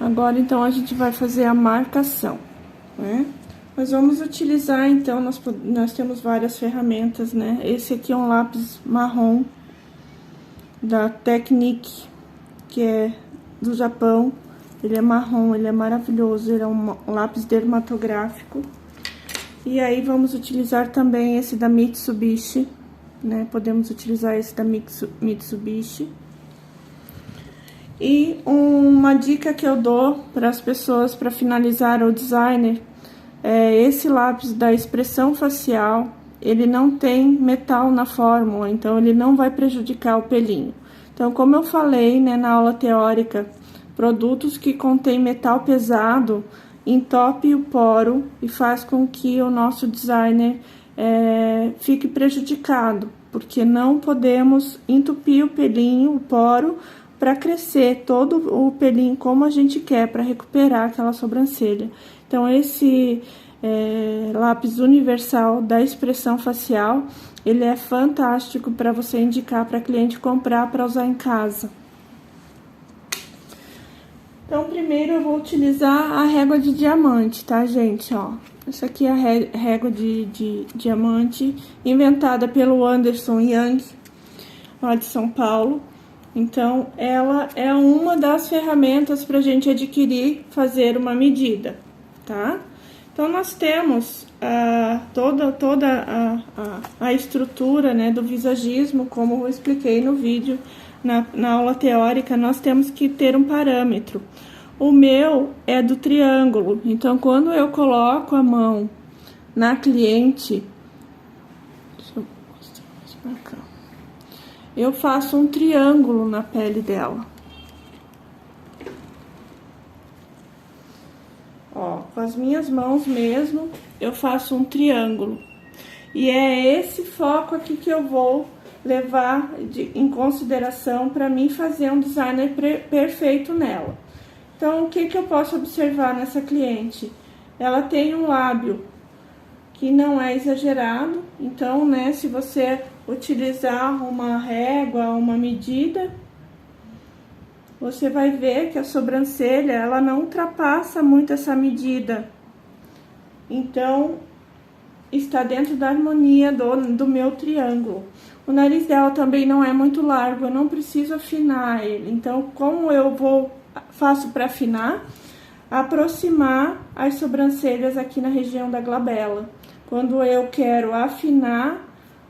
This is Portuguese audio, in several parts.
Agora, então, a gente vai fazer a marcação, né? Nós vamos utilizar, então, nós temos várias ferramentas, né? Esse aqui é um lápis marrom da Technic, que é do Japão. Ele é marrom, ele é maravilhoso, ele é um lápis dermatográfico. E aí, vamos utilizar também esse da Mitsubishi, né? Podemos utilizar esse da Mitsubishi. E uma dica que eu dou para as pessoas, para finalizar o designer, é esse lápis da expressão facial. Ele não tem metal na fórmula, então ele não vai prejudicar o pelinho. Então, como eu falei, né, na aula teórica, produtos que contêm metal pesado entope o poro e faz com que o nosso designer fique prejudicado, porque não podemos entupir o pelinho, o poro, para crescer todo o pelinho como a gente quer, para recuperar aquela sobrancelha. Então, esse lápis universal da expressão facial, ele é fantástico para você indicar para cliente comprar para usar em casa. Então, primeiro eu vou utilizar a régua de diamante, tá, gente? Ó, essa aqui é a régua de diamante, inventada pelo Anderson Young, lá de São Paulo. Então, ela é uma das ferramentas para a gente adquirir, fazer uma medida, tá? Então, nós temos toda a estrutura, né, do visagismo, como eu expliquei no vídeo, na aula teórica. Nós temos que ter um parâmetro. O meu é do triângulo, então, quando eu coloco a mão na cliente, deixa eu mostrar mais pra cá. Eu faço um triângulo na pele dela. Ó, com as minhas mãos mesmo, eu faço um triângulo. E é esse foco aqui que eu vou levar em consideração para mim fazer um designer perfeito nela. Então, o que eu posso observar nessa cliente? Ela tem um lábio que não é exagerado, então, né, se você utilizar uma régua, uma medida, você vai ver que a sobrancelha, ela não ultrapassa muito essa medida. Então, está dentro da harmonia do meu triângulo. O nariz dela também não é muito largo, eu não preciso afinar ele. Então, como eu faço para afinar? Aproximar as sobrancelhas aqui na região da glabela. Quando eu quero afinar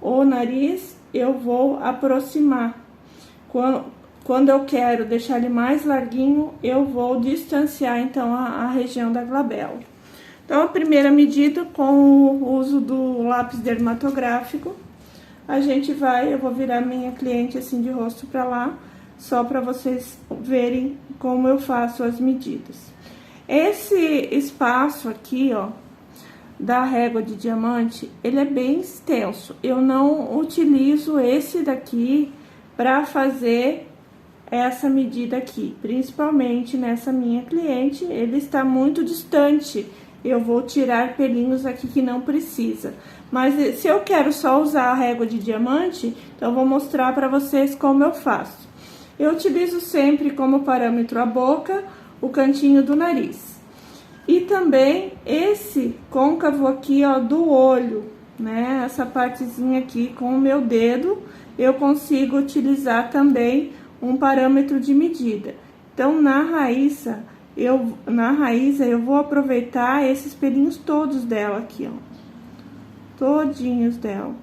o nariz, eu vou aproximar. Quando eu quero deixar ele mais larguinho, eu vou distanciar, então, a região da glabela. Então, a primeira medida, com o uso do lápis dermatográfico, eu vou virar minha cliente assim de rosto pra lá, só para vocês verem como eu faço as medidas. Esse espaço aqui, ó, da régua de diamante, ele é bem extenso. Eu não utilizo esse daqui para fazer essa medida aqui, principalmente nessa minha cliente, ele está muito distante. Eu vou tirar pelinhos aqui que não precisa. Mas se eu quero só usar a régua de diamante, então eu vou mostrar para vocês como eu faço. Eu utilizo sempre como parâmetro a boca, o cantinho do nariz. E também esse côncavo aqui, ó, do olho, né? Essa partezinha aqui com o meu dedo, eu consigo utilizar também um parâmetro de medida. Então, na raiz eu vou aproveitar esses pelinhos todos dela aqui, ó. Todinhos dela.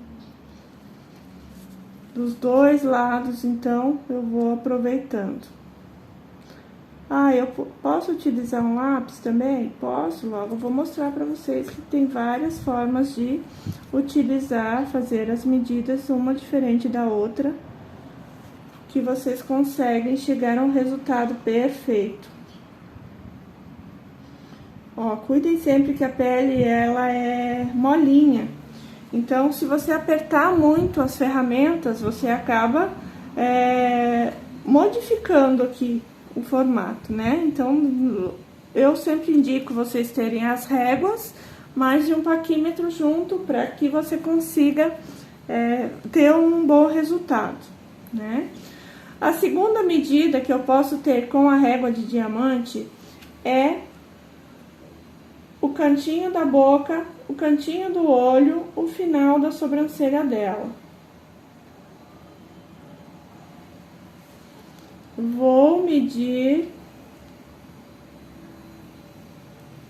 Dos dois lados, então, eu vou aproveitando. Ah, eu posso utilizar um lápis também? Posso, logo eu vou mostrar pra vocês que tem várias formas de utilizar, fazer as medidas, uma diferente da outra, que vocês conseguem chegar a um resultado perfeito. Ó, cuidem sempre que a pele, ela é molinha. Então, se você apertar muito as ferramentas, você acaba modificando aqui o formato, né? Então, eu sempre indico vocês terem as réguas, mais de um paquímetro junto, para que você consiga ter um bom resultado, né? A segunda medida que eu posso ter com a régua de diamante é o cantinho da boca, o cantinho do olho, o final da sobrancelha dela. Vou medir,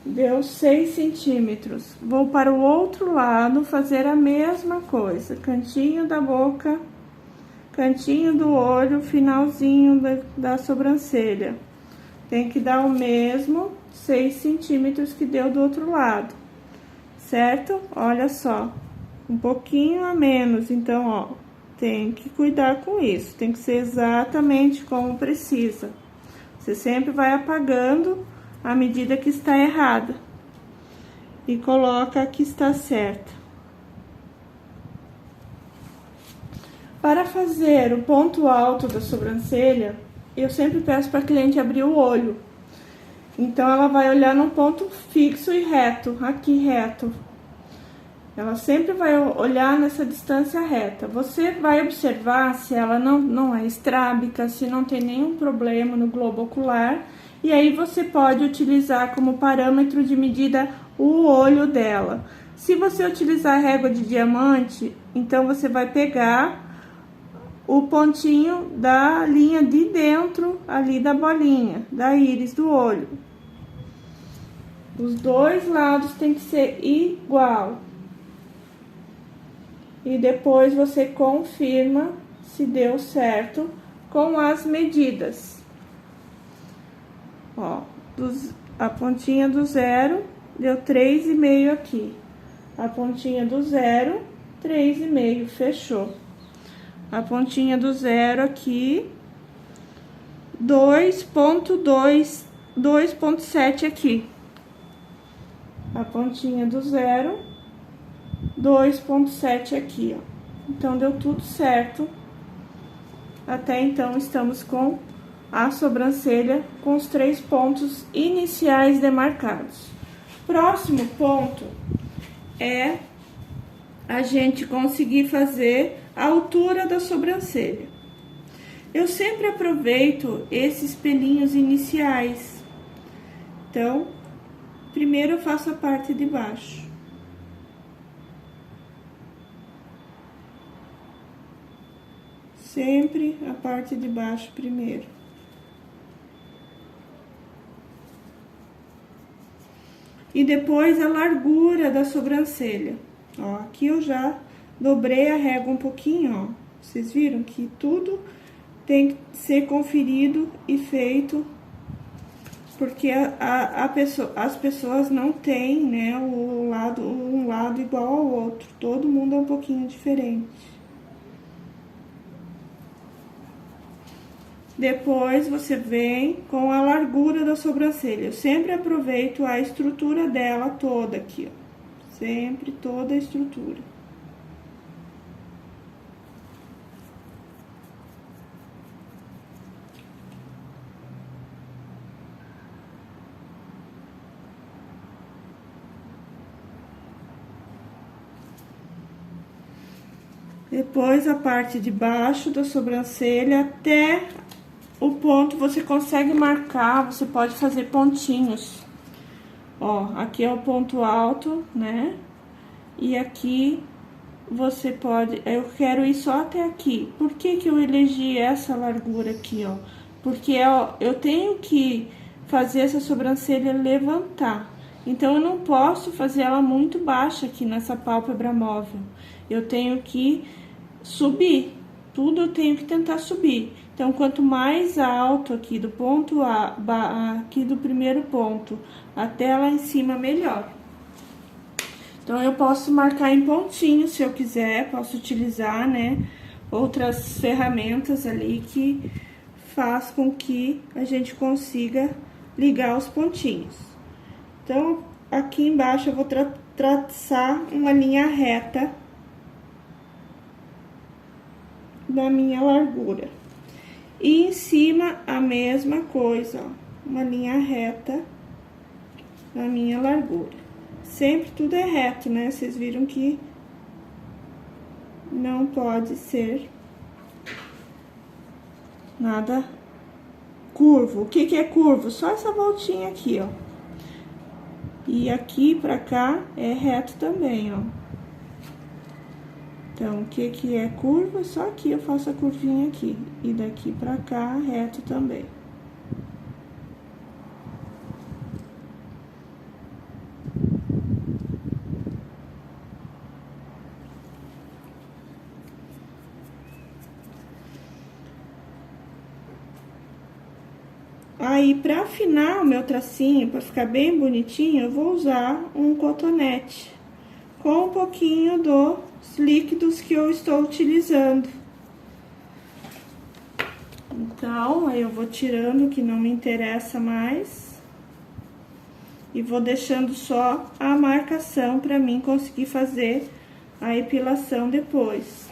deu 6 centímetros. Vou para o outro lado fazer a mesma coisa, cantinho da boca, cantinho do olho, finalzinho da sobrancelha. Tem que dar o mesmo 6 centímetros que deu do outro lado, certo? Olha só, um pouquinho a menos, então, ó, tem que cuidar com isso, tem que ser exatamente como precisa. Você sempre vai apagando à medida que está errada e coloca a que está certa. Para fazer o ponto alto da sobrancelha, eu sempre peço para a cliente abrir o olho. Então, ela vai olhar num ponto fixo e reto, aqui reto. Ela sempre vai olhar nessa distância reta. Você vai observar se ela não é estrábica, se não tem nenhum problema no globo ocular. E aí, você pode utilizar como parâmetro de medida o olho dela. Se você utilizar a régua de diamante, então você vai pegar o pontinho da linha de dentro ali da bolinha, da íris do olho. Os dois lados tem que ser igual. E depois você confirma se deu certo com as medidas. Ó, a pontinha do 0 deu 3,5 aqui. A pontinha do 0, 3,5, fechou. A pontinha do 0 aqui, 2,2, 2,7 aqui. A pontinha do 0, 2,7 aqui, ó. Então, deu tudo certo. Até então, estamos com a sobrancelha com os 3 pontos iniciais demarcados. Próximo ponto é a gente conseguir fazer a altura da sobrancelha. Eu sempre aproveito esses pelinhos iniciais. Então, primeiro eu faço a parte de baixo. Sempre a parte de baixo primeiro. E depois a largura da sobrancelha. Ó, aqui eu já dobrei a régua um pouquinho, ó. Vocês viram que tudo tem que ser conferido e feito, porque as pessoas não têm, né, um lado igual ao outro. Todo mundo é um pouquinho diferente. Depois, você vem com a largura da sobrancelha. Eu sempre aproveito a estrutura dela toda aqui, ó. Sempre toda a estrutura. Depois, a parte de baixo da sobrancelha até o ponto, você consegue marcar, você pode fazer pontinhos. Ó, aqui é o ponto alto, né? E aqui você pode... Eu quero ir só até aqui. Por que que eu elegi essa largura aqui, ó? Porque, ó, eu tenho que fazer essa sobrancelha levantar. Então, eu não posso fazer ela muito baixa aqui nessa pálpebra móvel. Eu tenho que subir. Tudo eu tenho que tentar subir. Então, quanto mais alto aqui do ponto aqui do primeiro ponto até lá em cima, melhor. Então, eu posso marcar em pontinho, se eu quiser, posso utilizar, né, outras ferramentas ali que faz com que a gente consiga ligar os pontinhos. Então, aqui embaixo eu vou traçar uma linha reta da minha largura. E em cima, a mesma coisa, ó, uma linha reta da minha largura. Sempre tudo é reto, né? Vocês viram que não pode ser nada curvo. O que que é curvo? Só essa voltinha aqui, ó. E aqui pra cá é reto também, ó. Então, o que que é curva? Só aqui eu faço a curvinha aqui. E daqui pra cá, reto também. Aí, pra afinar o meu tracinho, pra ficar bem bonitinho, eu vou usar um cotonete com um pouquinho dos líquidos que eu estou utilizando. Então, aí eu vou tirando o que não me interessa mais e vou deixando só a marcação pra mim conseguir fazer a epilação depois.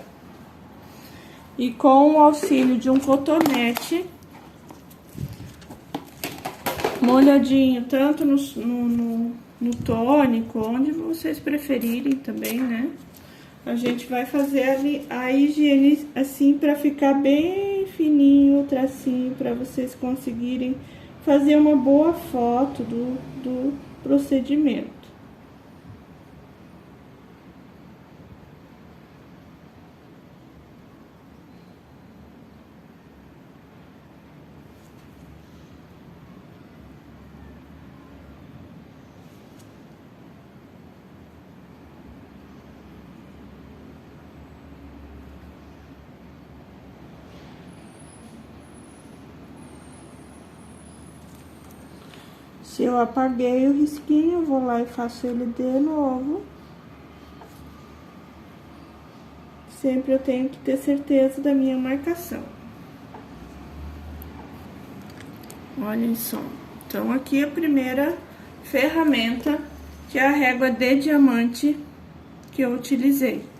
E com o auxílio de um cotonete molhadinho, tanto no tônico, onde vocês preferirem também, né? A gente vai fazer ali a higiene assim pra ficar bem fininho o tracinho, pra vocês conseguirem fazer uma boa foto do procedimento. Se eu apaguei o risquinho, eu vou lá e faço ele de novo. Sempre eu tenho que ter certeza da minha marcação. Olhem só. Então, aqui a primeira ferramenta, que é a régua de diamante que eu utilizei.